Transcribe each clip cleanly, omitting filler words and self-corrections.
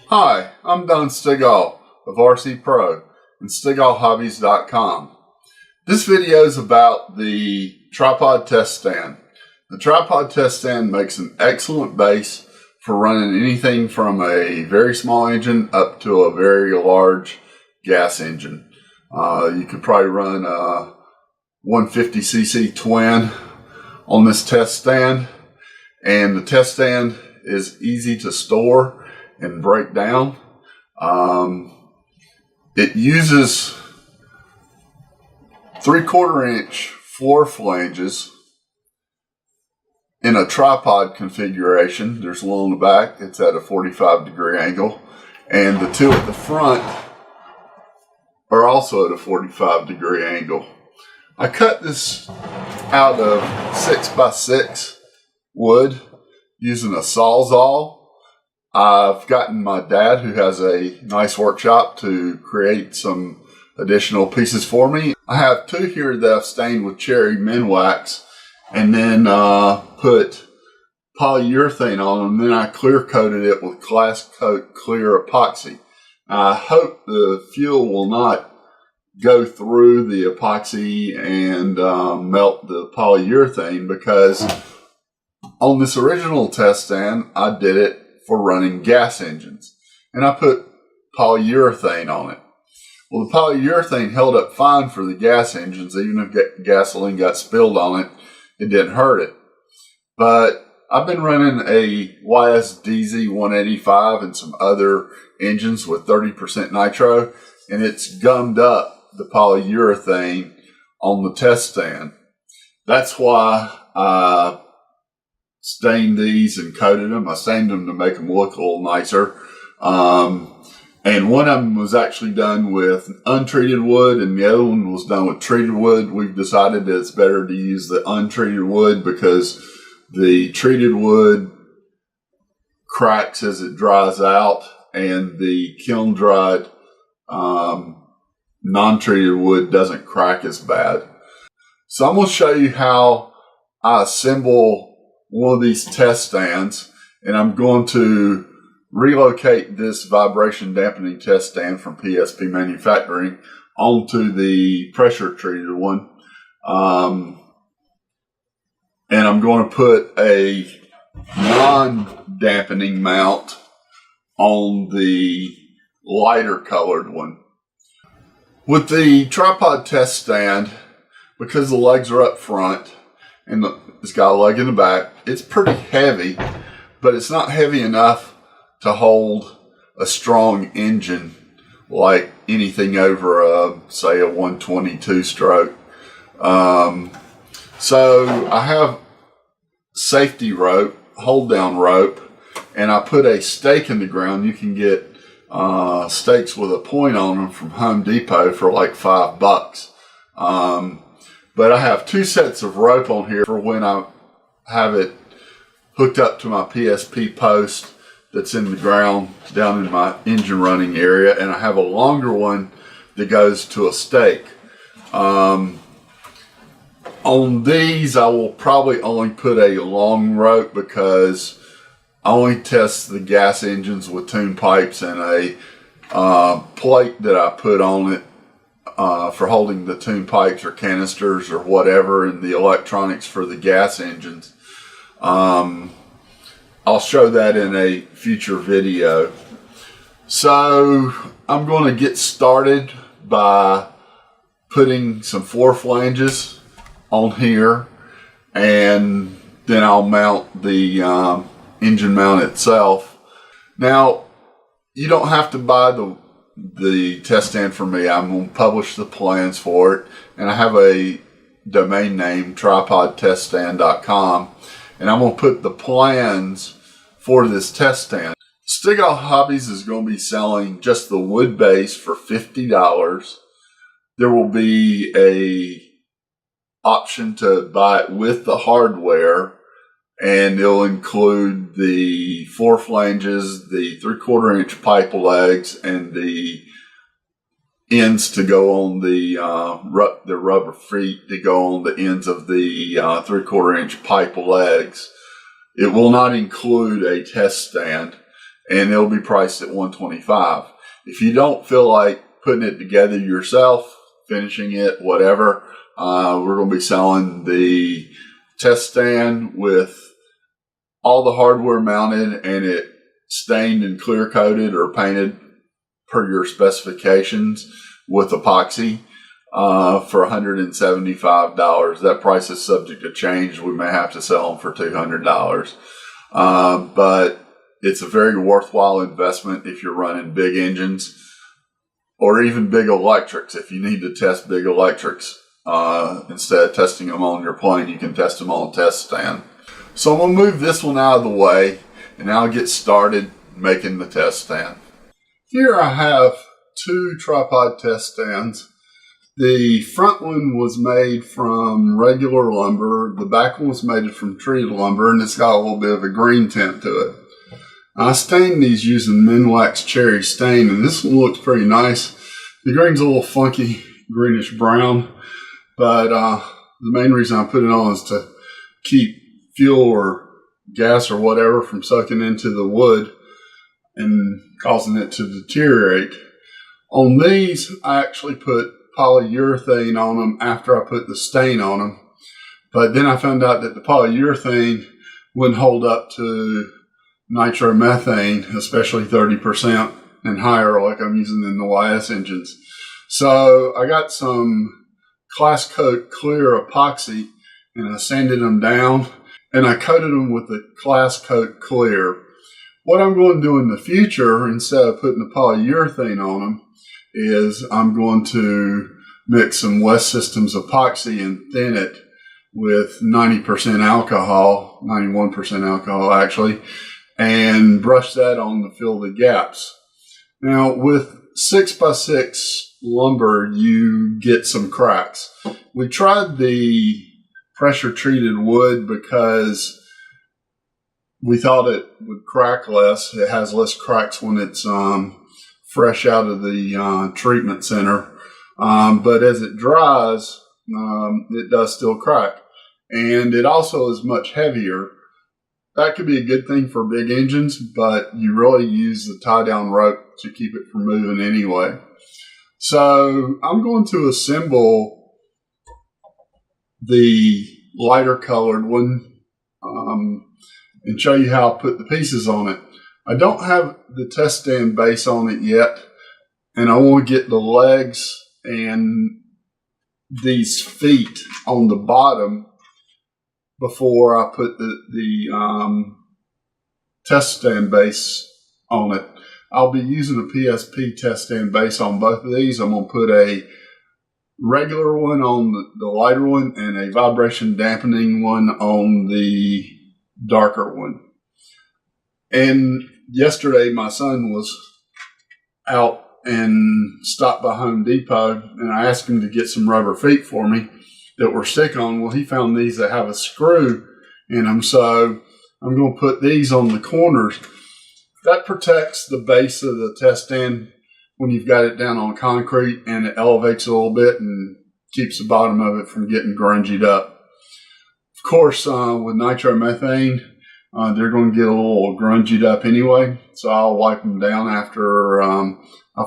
Hi, I'm Don Stigall of RC Pro and StigallHobbies.com. This video is about the tripod test stand. The tripod test stand makes an excellent base for running anything from a very small engine up to a very large gas engine. You could probably run a 150cc twin on this test stand, and the test stand is easy to store and break down. It uses 3/4 inch floor flanges in a tripod configuration. There's one on the back, it's at a 45-degree angle, and the two at the front are also at a 45-degree angle. I cut this out of 6x6 wood using a Sawzall. I've gotten my dad, who has a nice workshop, to create some additional pieces for me. I have two here that I've stained with cherry Minwax and then put polyurethane on them. Then I clear coated it with Glass Coat Clear Epoxy. I hope the fuel will not go through the epoxy and melt the polyurethane, because on this original test stand I did it for running gas engines, and I put polyurethane on it. Well, the polyurethane held up fine for the gas engines. Even if gasoline got spilled on it, it didn't hurt it. But I've been running a YS DZ185 and some other engines with 30% nitro, and it's gummed up the polyurethane on the test stand. That's why I stained these and coated them. I stained them to make them look a little nicer. And one of them was actually done with untreated wood, and the other one was done with treated wood. We've decided that it's better to use the untreated wood because the treated wood cracks as it dries out, and the kiln dried non-treated wood doesn't crack as bad. So I'm going to show you how I assemble one of these test stands, and I'm going to relocate this vibration dampening test stand from PSP Manufacturing onto the pressure treated one. And I'm going to put a non-dampening mount on the lighter colored one. With the tripod test stand, because the legs are up front and it's got a leg in the back, it's pretty heavy, but it's not heavy enough to hold a strong engine like anything over say a 122 stroke. So I have safety rope, hold down rope, and I put a stake in the ground. You can get stakes with a point on them from Home Depot for like $5. But I have two sets of rope on here for when I have it hooked up to my PSP post that's in the ground down in my engine running area, and I have a longer one that goes to a stake. On these I will probably only put a long rope, because I only test the gas engines with tune pipes and a plate that I put on it for holding the tune pipes or canisters or whatever, and the electronics for the gas engines. I'll show that in a future video. So I'm going to get started by putting some floor flanges on here, and then I'll mount the engine mount itself. Now, you don't have to buy the test stand for me. I'm going to publish the plans for it, and I have a domain name, tripodteststand.com, and I'm going to put the plans for this test stand. Stigall Hobbies is going to be selling just the wood base for $50. There will be a option to buy it with the hardware, and it'll include the floor flanges, the 3/4 inch pipe legs, and the ends to go on the rubber feet to go on the ends of the 3/4 inch pipe legs. It will not include a test stand, and it'll be priced at $125. If you don't feel like putting it together yourself, finishing it, whatever, we're going to be selling the test stand with all the hardware mounted and it stained and clear coated or painted per your specifications with epoxy for $175. That price is subject to change. We may have to sell them for $200. But it's a very worthwhile investment if you're running big engines or even big electrics. If you need to test big electrics, instead of testing them on your plane, you can test them on a test stand. So I'm going to move this one out of the way and I'll get started making the test stand. Here I have two tripod test stands. The front one was made from regular lumber. The back one was made from treated lumber, and it's got a little bit of a green tint to it. I stained these using Minwax Cherry Stain, and this one looks pretty nice. The green's a little funky, greenish brown, but the main reason I put it on is to keep fuel or gas or whatever from sucking into the wood and causing it to deteriorate. On these, I actually put polyurethane on them after I put the stain on them. But then I found out that the polyurethane wouldn't hold up to nitromethane, especially 30% and higher like I'm using in the YS engines. So I got some Class Coat Clear epoxy and I sanded them down and I coated them with the Class Coat Clear. What I'm going to do in the future, instead of putting the polyurethane on them, is I'm going to mix some West Systems epoxy and thin it with 90% alcohol, 91% alcohol actually, and brush that on to fill the gaps. Now with 6x6 lumber, you get some cracks. We tried the pressure treated wood because we thought it would crack less. It has less cracks when it's fresh out of the treatment center. But as it dries, it does still crack. And it also is much heavier. That could be a good thing for big engines, but you really use the tie-down rope to keep it from moving anyway. So I'm going to assemble the lighter colored one and show you how I put the pieces on it. I don't have the test stand base on it yet, and I want to get the legs and these feet on the bottom before I put the test stand base on it. I'll be using a PSP test stand base on both of these. I'm going to put a regular one on the lighter one and a vibration dampening one on the darker one. And yesterday my son was out and stopped by Home Depot and I asked him to get some rubber feet for me that were stick-on. Well, he found these that have a screw in them, so I'm going to put these on the corners. That protects the base of the test stand when you've got it down on concrete, and it elevates a little bit and keeps the bottom of it from getting grungied up. Of course, with nitromethane, they're going to get a little grungied up anyway, so I'll wipe them down after I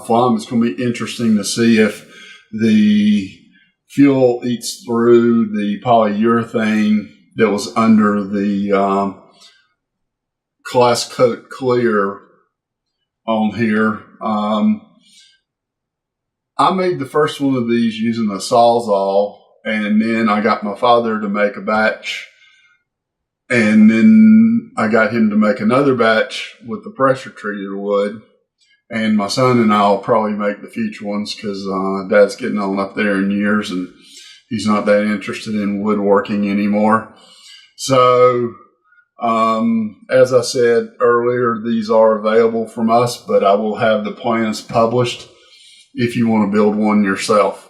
fly them. It's going to be interesting to see if the fuel eats through the polyurethane that was under the Class Coat Clear on here. I made the first one of these using a Sawzall, and then I got my father to make a batch, and then I got him to make another batch with the pressure treated wood. And my son and I will probably make the future ones because Dad's getting on up there in years and he's not that interested in woodworking anymore. So, as I said earlier, these are available from us, but I will have the plans published if you want to build one yourself.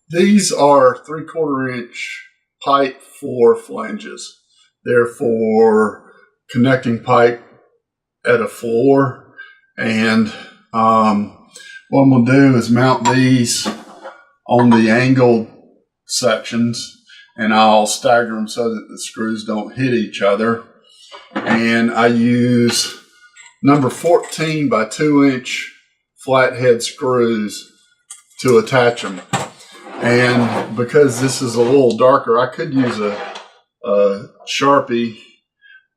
These are 3/4 inch pipe for flanges. They're for connecting pipe at a floor. And what I'm going to do is mount these on the angled sections, and I'll stagger them so that the screws don't hit each other. And I use number 14 by 2-inch flathead screws to attach them. And because this is a little darker, I could use a Sharpie,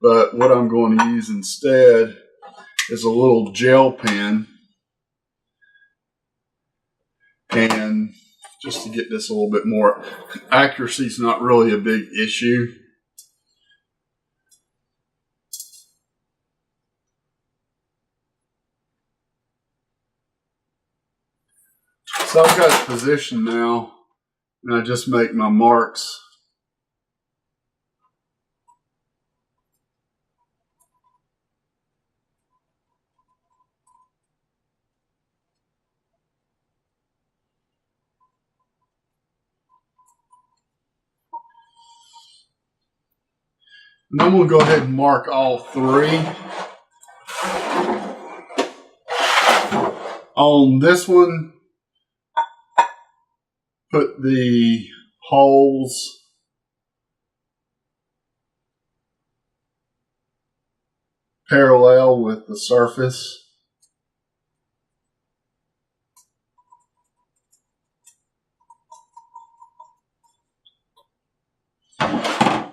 but what I'm going to use instead is a little gel pen, and just to get this a little bit more, accuracy is not really a big issue. So I've got it positioned now, and I just make my marks. And I'm going to go ahead and mark all three. On this one, put the holes parallel with the surface.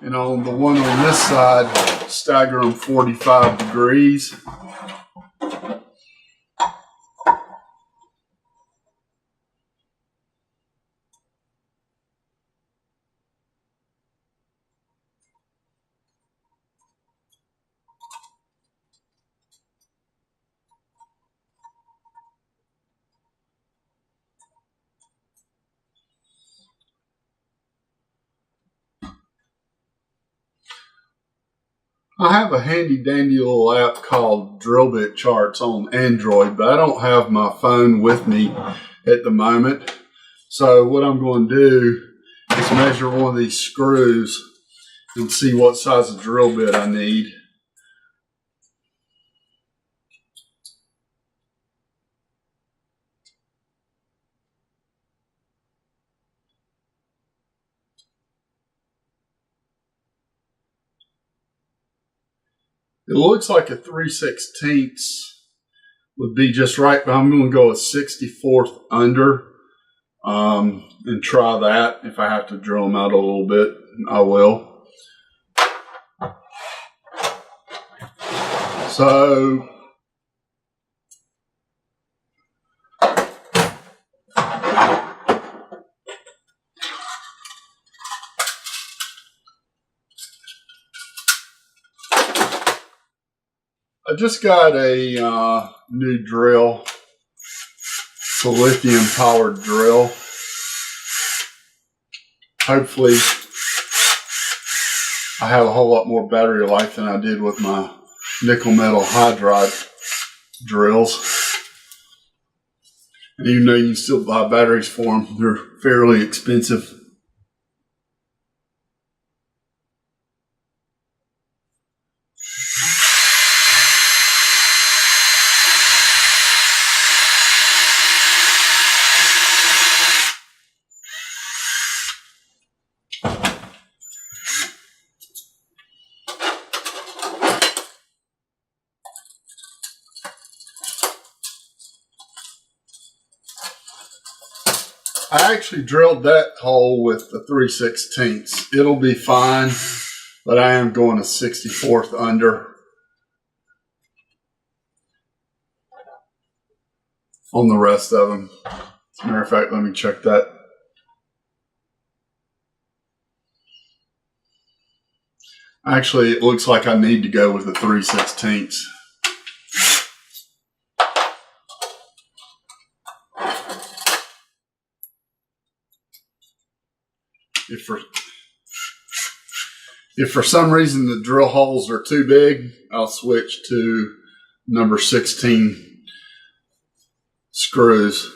And on the one on this side, stagger them 45 degrees. I have a handy dandy little app called Drill Bit Charts on Android, but I don't have my phone with me at the moment. So what I'm going to do is measure one of these screws and see what size of drill bit I need. It looks like a 3/16 would be just right, but I'm going to go a 64th under and try that. If I have to drill them out a little bit, I will. So I just got a new drill. It's a lithium powered drill. Hopefully I have a whole lot more battery life than I did with my nickel metal hydride drills. And even though you can still buy batteries for them, they're fairly expensive. I actually drilled that hole with the 3/16. It'll be fine, but I am going a 64th under on the rest of them. As a matter of fact, let me check that. Actually, it looks like I need to go with the 3/16. If for some reason the drill holes are too big, I'll switch to number 16 screws.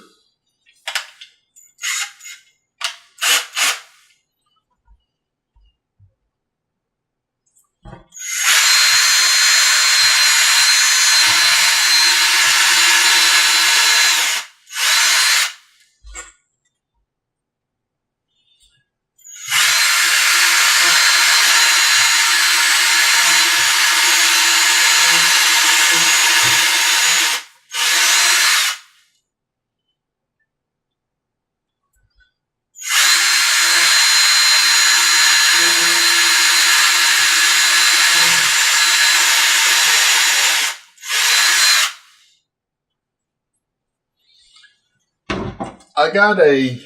I got a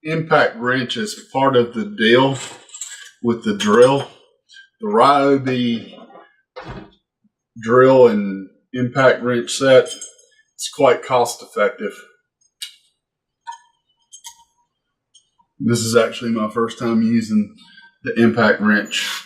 impact wrench as part of the deal with the drill. The Ryobi drill and impact wrench set. It's quite cost effective. This is actually my first time using the impact wrench.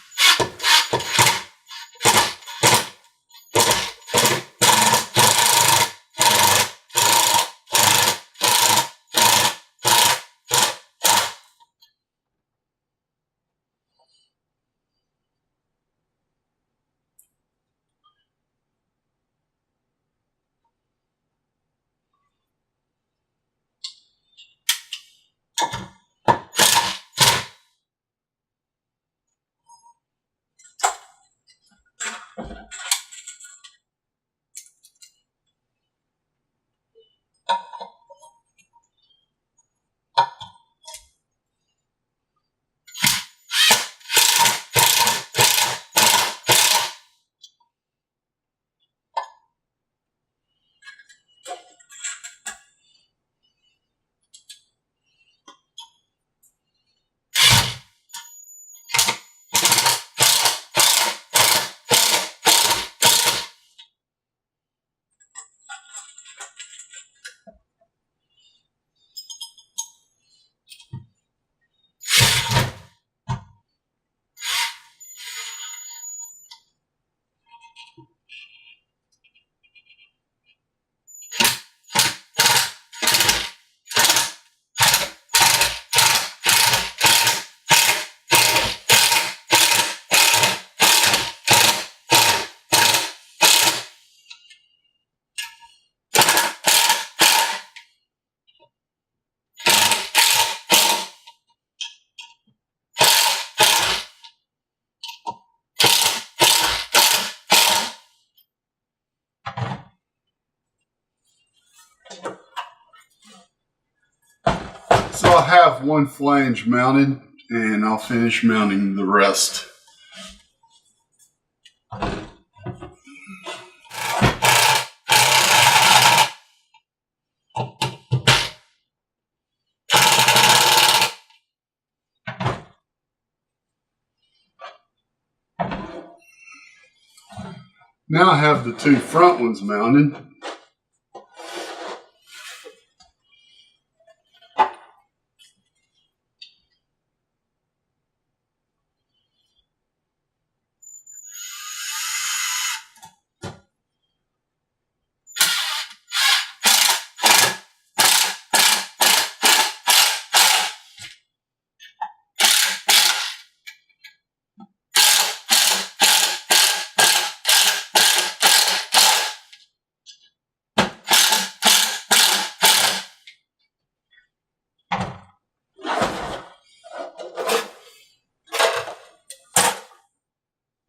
So I have one flange mounted, and I'll finish mounting the rest. Now I have the two front ones mounted.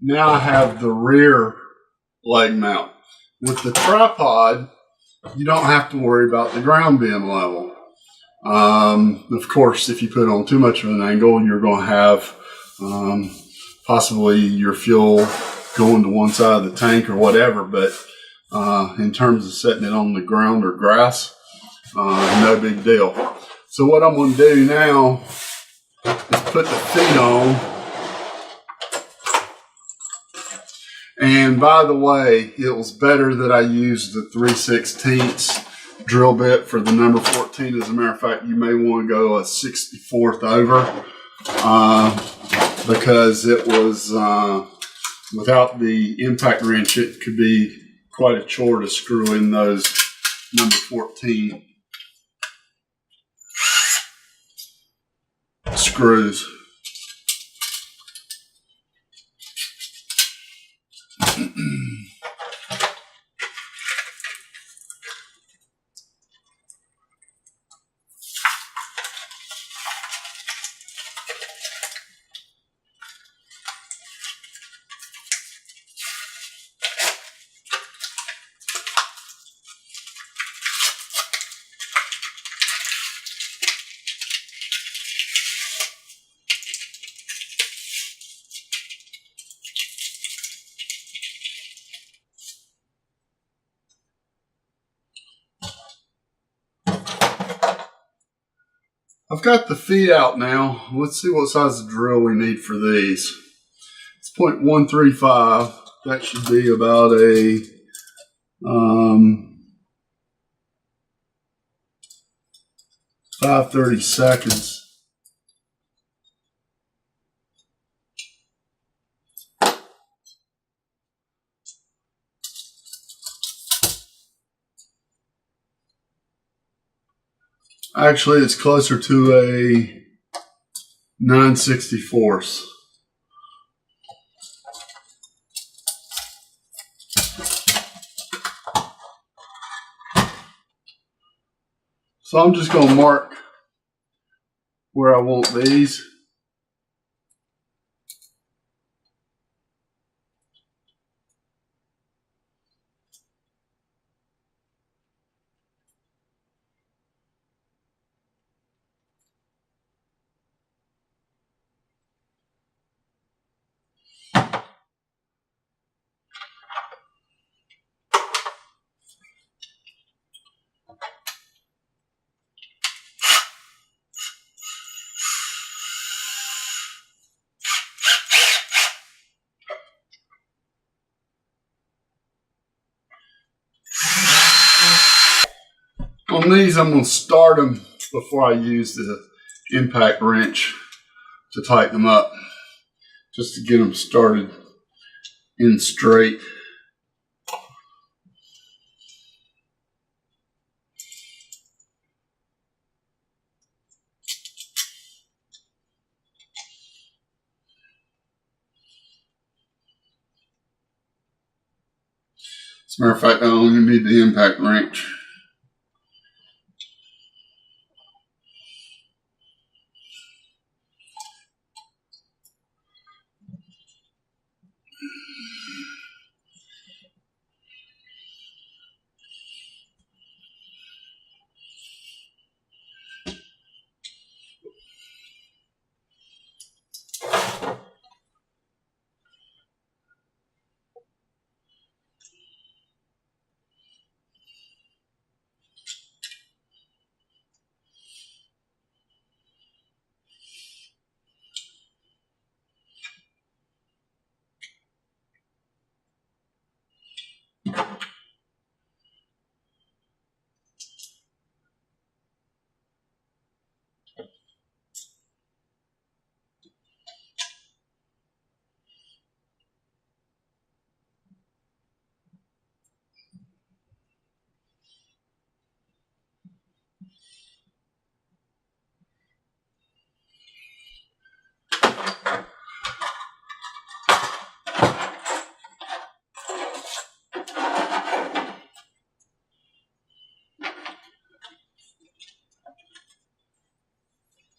Now I have the rear leg mount. With the tripod, you don't have to worry about the ground being level. Of course, if you put on too much of an angle, you're going to have possibly your fuel going to one side of the tank or whatever. But in terms of setting it on the ground or grass, no big deal. So what I'm going to do now is put the feet on. And by the way, it was better that I used the 3/16 drill bit for the number 14. As a matter of fact, you may want to go a 64th over because it was, without the impact wrench, it could be quite a chore to screw in those number 14 screws. I've got the feet out now. Let's see what size of drill we need for these. It's 0.135. That should be about a 5/32. Actually, it's closer to a 9/64. So I'm just going to mark where I want these. On these, I'm going to start them before I use the impact wrench to tighten them up, just to get them started in straight. As a matter of fact, I only need the impact wrench.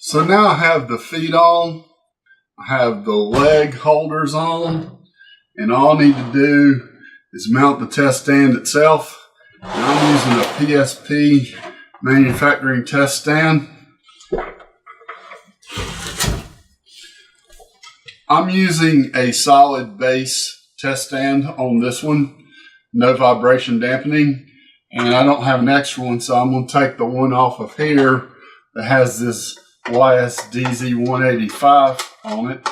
So now I have the feet on, I have the leg holders on, and all I need to do is mount the test stand itself. And I'm using a PSP manufacturing test stand. I'm using a solid base test stand on this one, no vibration dampening, and I don't have an extra one, so I'm going to take the one off of here that has this DZ185 on it.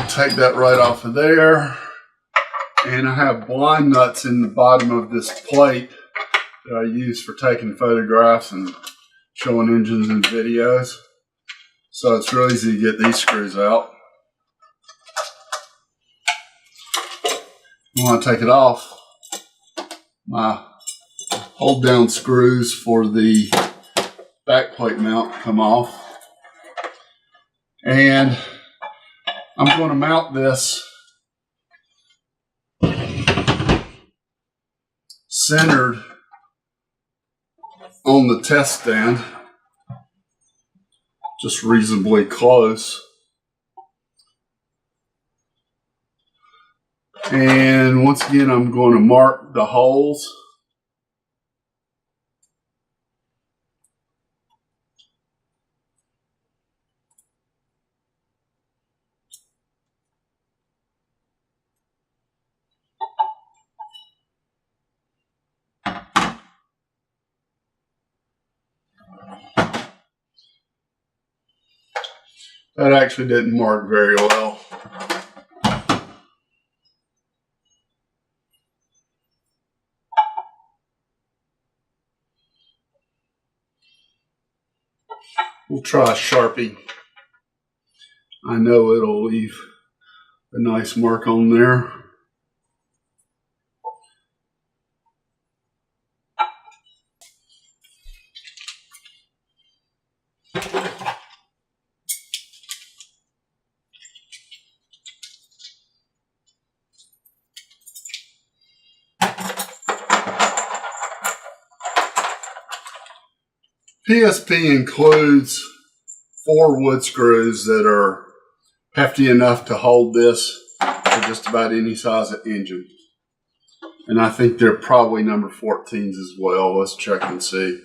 Take that right off of there, and I have blind nuts in the bottom of this plate that I use for taking photographs and showing engines and videos. So it's real easy to get these screws out. You want to take it off, my hold down screws for the back plate mount come off, and I'm going to mount this centered on the test stand, just reasonably close. And once again, I'm going to mark the holes. That actually didn't mark very well. We'll try a Sharpie. I know it'll leave a nice mark on there. PSP includes 4 wood screws that are hefty enough to hold this for just about any size of engine. And I think they're probably number 14s as well. Let's check and see.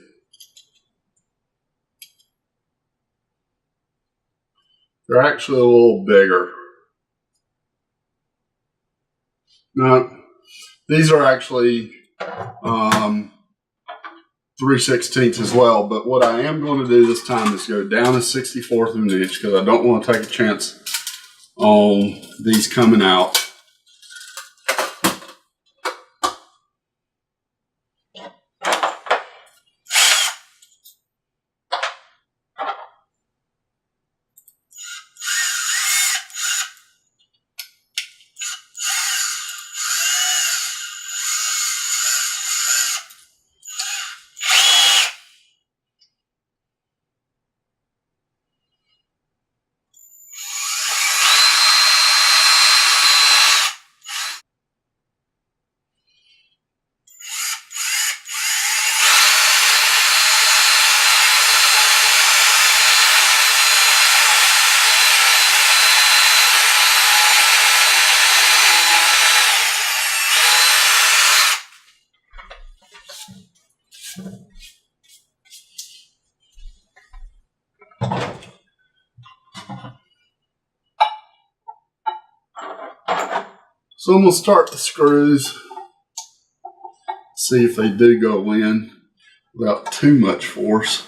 They're actually a little bigger. No, these are actually 3/16 as well, but what I am going to do this time is go down a 1/64 of an inch because I don't want to take a chance on these coming out. So I'm going to start the screws, see if they do go in without too much force.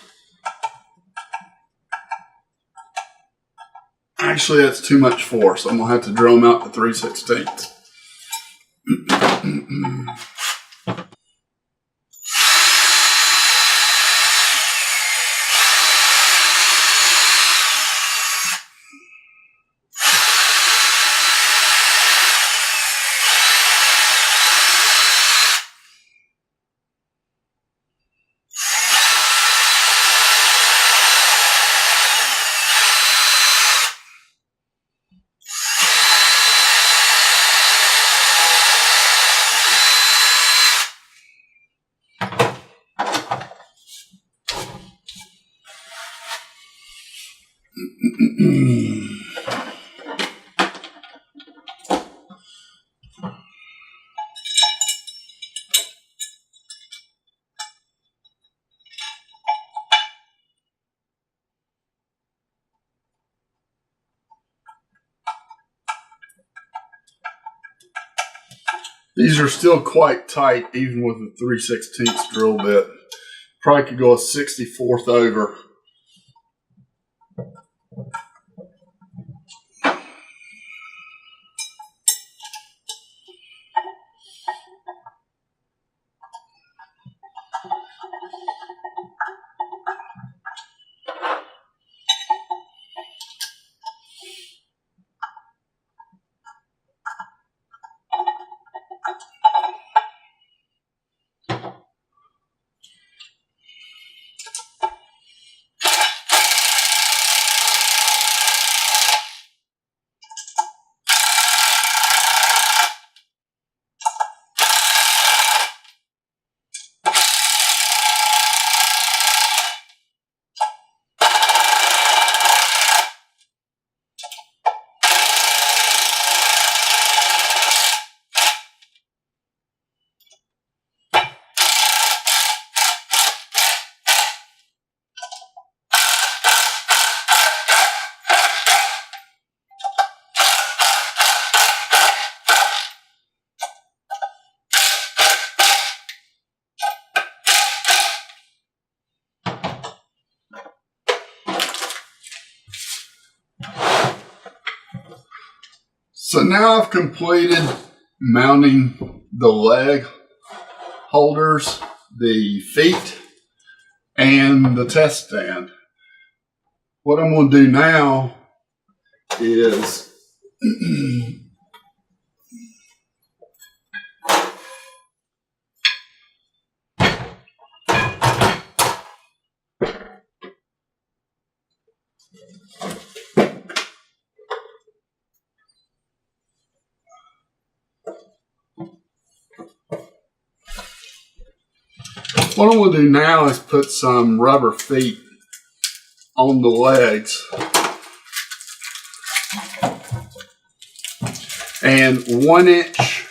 Actually, that's too much force. I'm going to have to drill them out to 3/16. These are still quite tight, even with a 3/16 drill bit. Probably could go a 64th over. So now I've completed mounting the leg holders, the feet, and the test stand. What I'm going to do now is what I'm going to do now is put some rubber feet on the legs and 1-inch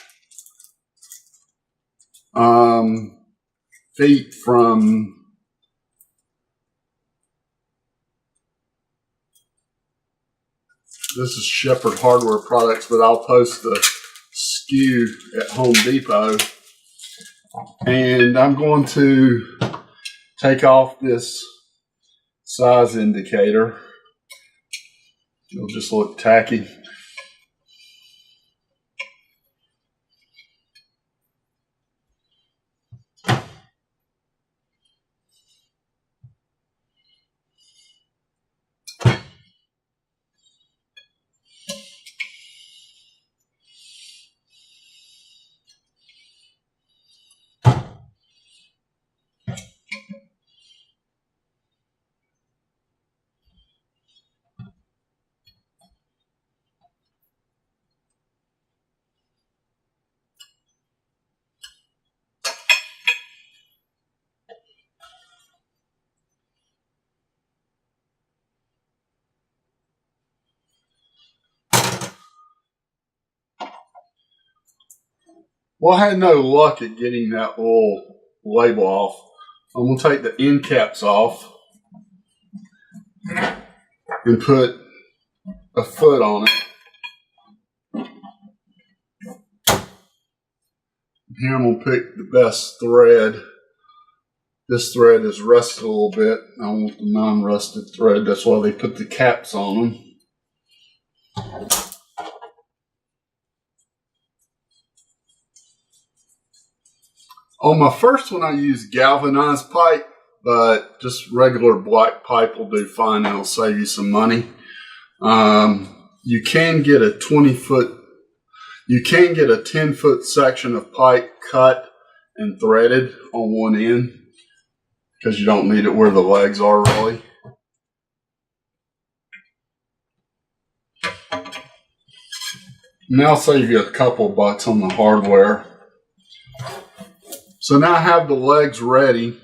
feet from this is Shepherd Hardware Products, but I'll post the SKU at Home Depot. And I'm going to take off this size indicator. It'll just look tacky. Well, I had no luck at getting that little label off. I'm going to take the end caps off and put a foot on it. Here I'm going to pick the best thread. This thread is rusted a little bit. I want the non-rusted thread. That's why they put the caps on them. On my first one, I used galvanized pipe, but just regular black pipe will do fine. It'll save you some money. You can get a 20-foot, you can get a 10-foot section of pipe cut and threaded on one end because you don't need it where the legs are really. And that'll save you a couple bucks on the hardware. So now I have the legs ready.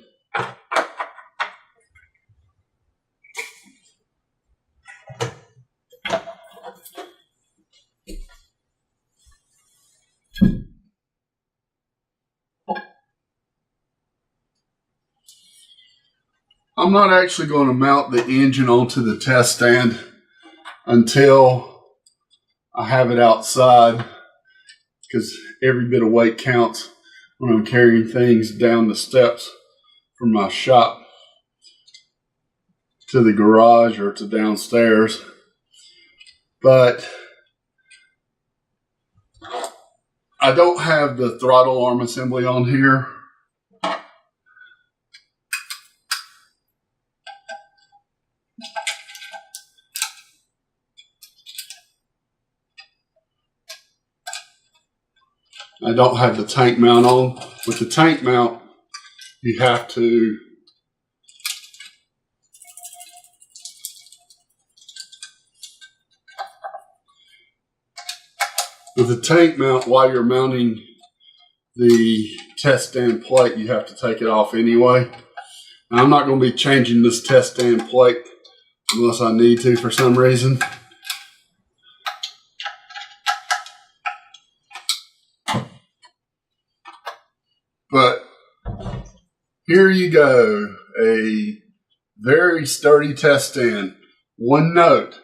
I'm not actually going to mount the engine onto the test stand until I have it outside, because every bit of weight counts when I'm carrying things down the steps from my shop to the garage or to downstairs. But I don't have the throttle arm assembly on here. I don't have the tank mount on. With the tank mount, you have to while you're mounting the test stand plate, you have to take it off anyway. Now, I'm not going to be changing this test stand plate unless I need to for some reason. But here you go, a very sturdy test stand. One note,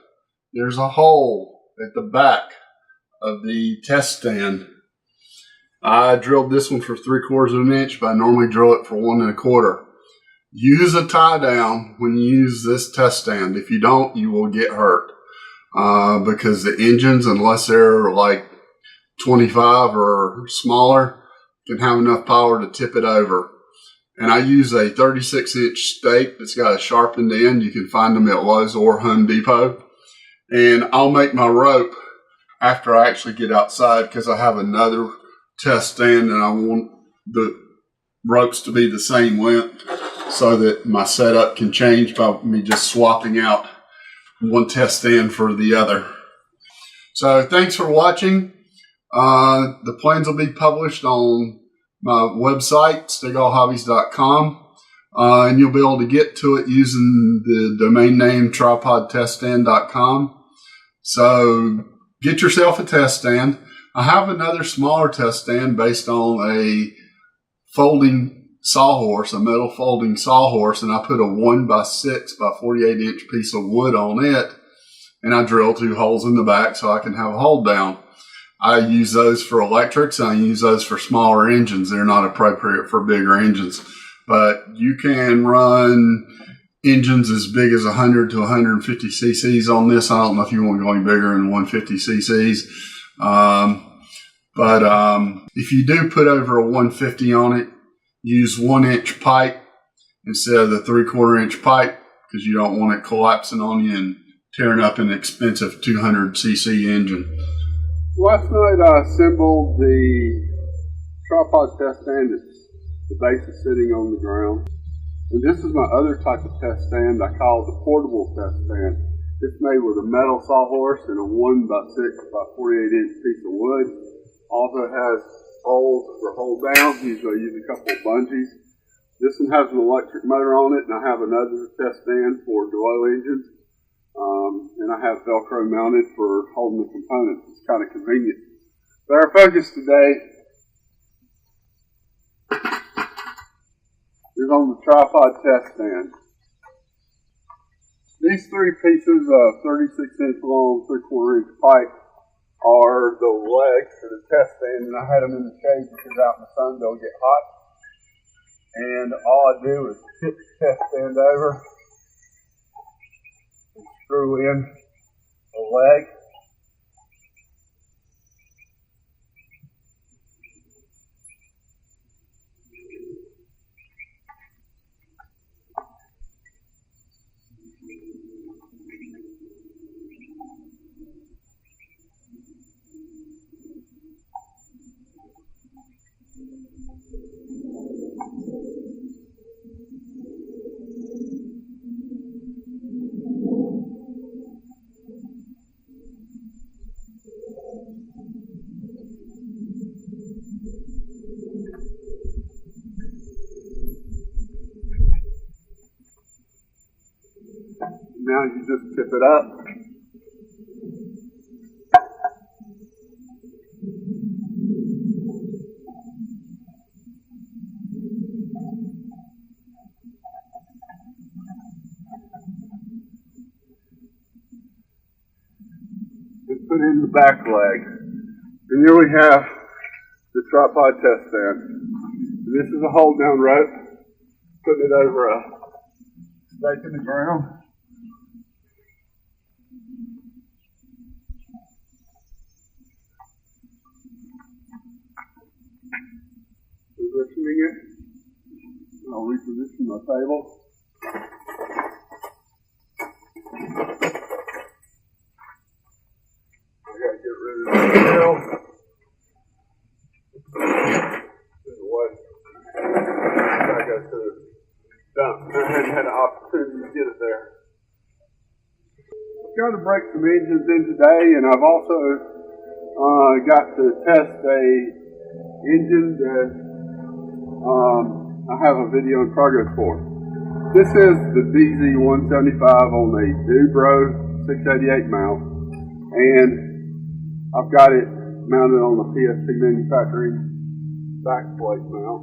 there's a hole at the back of the test stand. I drilled this one for 3/4 of an inch, but I normally drill it for 1 1/4. Use a tie down when you use this test stand. If you don't, you will get hurt. because the engines, unless they're like 25 or smaller, can have enough power to tip it over. And I use a 36-inch stake that's got a sharpened end. You can find them at Lowe's or Home Depot. And I'll make my rope after I actually get outside, because I have another test stand and I want the ropes to be the same length so that my setup can change by me just swapping out one test stand for the other. So thanks for watching. The plans will be published on my website, stigallhobbies.com, and you'll be able to get to it using the domain name tripodteststand.com. So get yourself a test stand. I have another smaller test stand based on a folding sawhorse, a metal folding sawhorse, and I put a 1x6 by 48 inch piece of wood on it, and I drill 2 holes in the back so I can have a hold down. I use those for electrics, and I use those for smaller engines. They're not appropriate for bigger engines, but you can run engines as big as 100 to 150 cc's on this. I don't know if you want to go any bigger than 150 cc's. But if you do put over a 150 on it, use 1-inch pipe instead of the 3/4 inch pipe, because you don't want it collapsing on you and tearing up an expensive 200 cc engine. Last night I assembled the tripod test stand. The base is sitting on the ground. And this is my other type of test stand I call the portable test stand. It's made with a metal sawhorse and a 1x6 by 48 inch piece of wood. Also has holes for hold down. Usually I use a couple of bungees. This one has an electric motor on it, and I have another test stand for glow engines. And I have Velcro mounted for holding the components. It's kind of convenient. But our focus today is on the tripod test stand. These 3 pieces of 36-inch long, 3/4 inch pipe are the legs for the test stand, and I had them in the shade because out in the sun they'll get hot. And all I do is tip the test stand over and screw in the leg. Now you just tip it up. And put in the back leg. And here we have the tripod test stand. And this is a hold down rope. Putting it over a stake in the ground. Positioning it. I'll reposition my table. I gotta get rid of the tail. I got to dump. I hadn't had an opportunity to get it there. I've got to break some engines in today, and I've also got to test a engine that I have a video in progress for. This is the DZ185 on a Dubro 688 mount, and I've got it mounted on the PSP manufacturing backplate mount.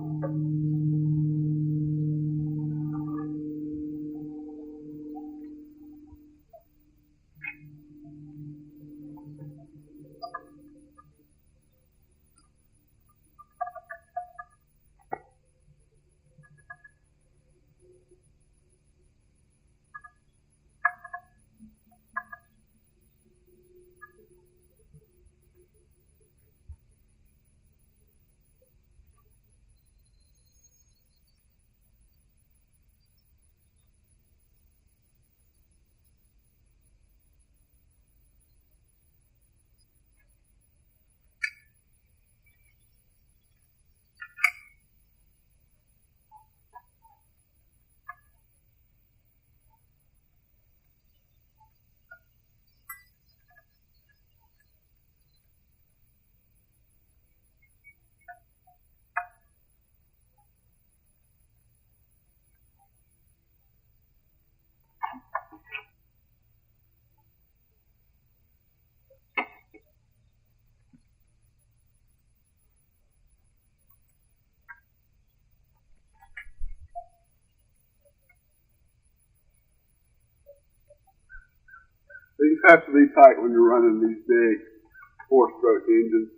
These have to be tight when you're running these big 4-stroke engines.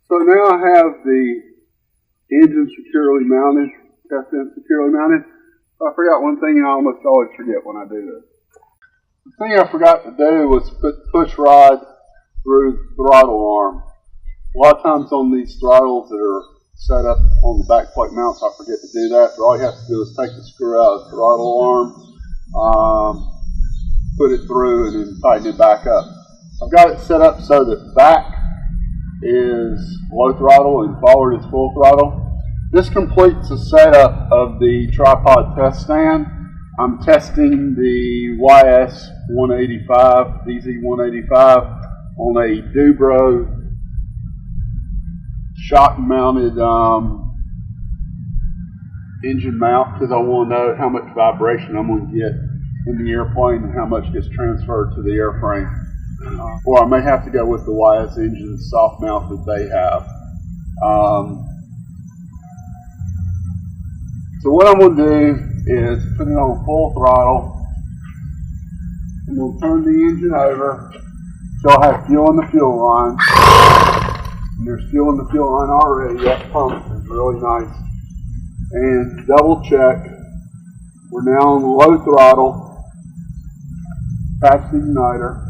So now I have the engine securely mounted, test end securely mounted. I forgot one thing, and I almost always forget when I do this. The thing I forgot to do was put push rod through the throttle arm. A lot of times on these throttles that are set up on the back plate mounts, I forget to do that. But all you have to do is take the screw out of the throttle arm, put it through, and then tighten it back up. I've got it set up so that back is low throttle and forward is full throttle. This completes the setup of the tripod test stand. I'm testing the YS185, DZ185 on a Dubro shock mounted engine mount because I want to know how much vibration I'm going to get in the airplane and how much gets transferred to the airframe. Or I may have to go with the YS engine soft mount that they have. So what I'm going to do is put it on full throttle. I'm going to turn the engine over so I have fuel in the fuel line. And there's fuel in the fuel line already. That pump is really nice. And double check. We're now on low throttle. Patch the igniter.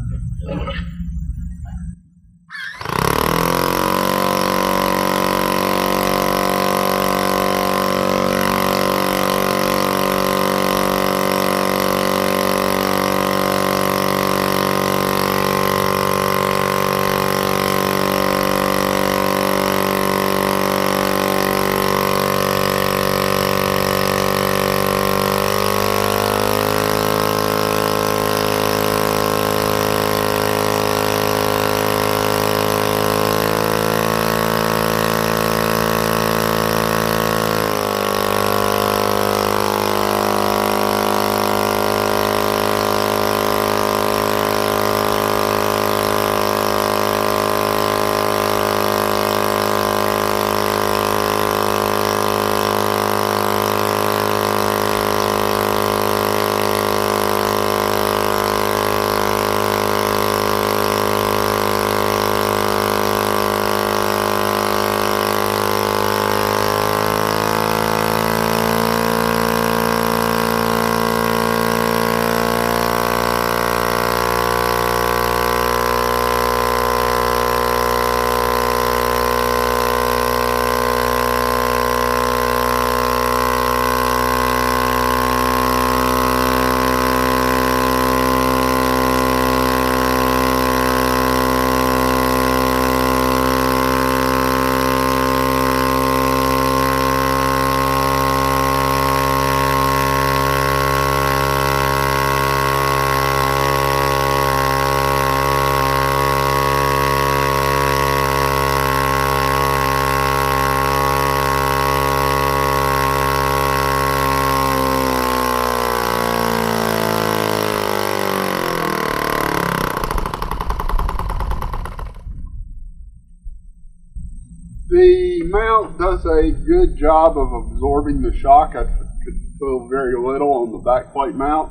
The mount does a good job of absorbing the shock. I could feel very little on the back plate mount.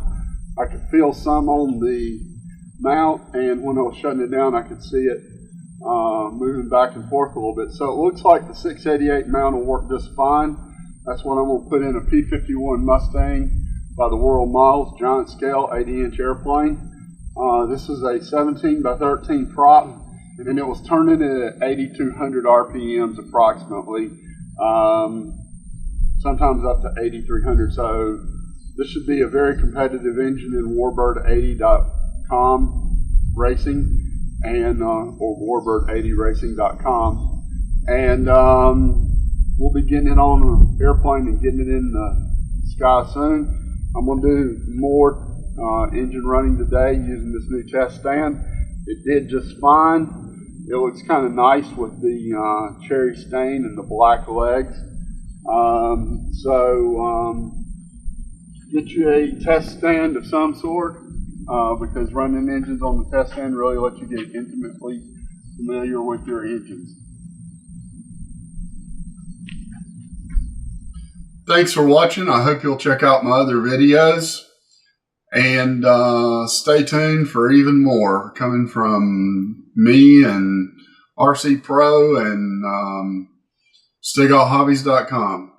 I could feel some on the mount, and when I was shutting it down I could see it moving back and forth a little bit. So it looks like the 688 mount will work just fine. That's what I'm going to put in a P-51 Mustang by the World Models, giant scale, 80-inch airplane. This is a 17 by 13 prop. And it was turning at 8,200 RPMs approximately, sometimes up to 8,300. So this should be a very competitive engine in warbird80.com racing and or warbird80racing.com. And we'll be getting it on an airplane and getting it in the sky soon. I'm going to do more engine running today using this new test stand. It did just fine. It looks kind of nice with the cherry stain and the black legs. Get you a test stand of some sort. because running engines on the test stand really lets you get intimately familiar with your engines. Thanks for watching. I hope you'll check out my other videos. And stay tuned for even more coming from me and RC Pro and StigallHobbies.com.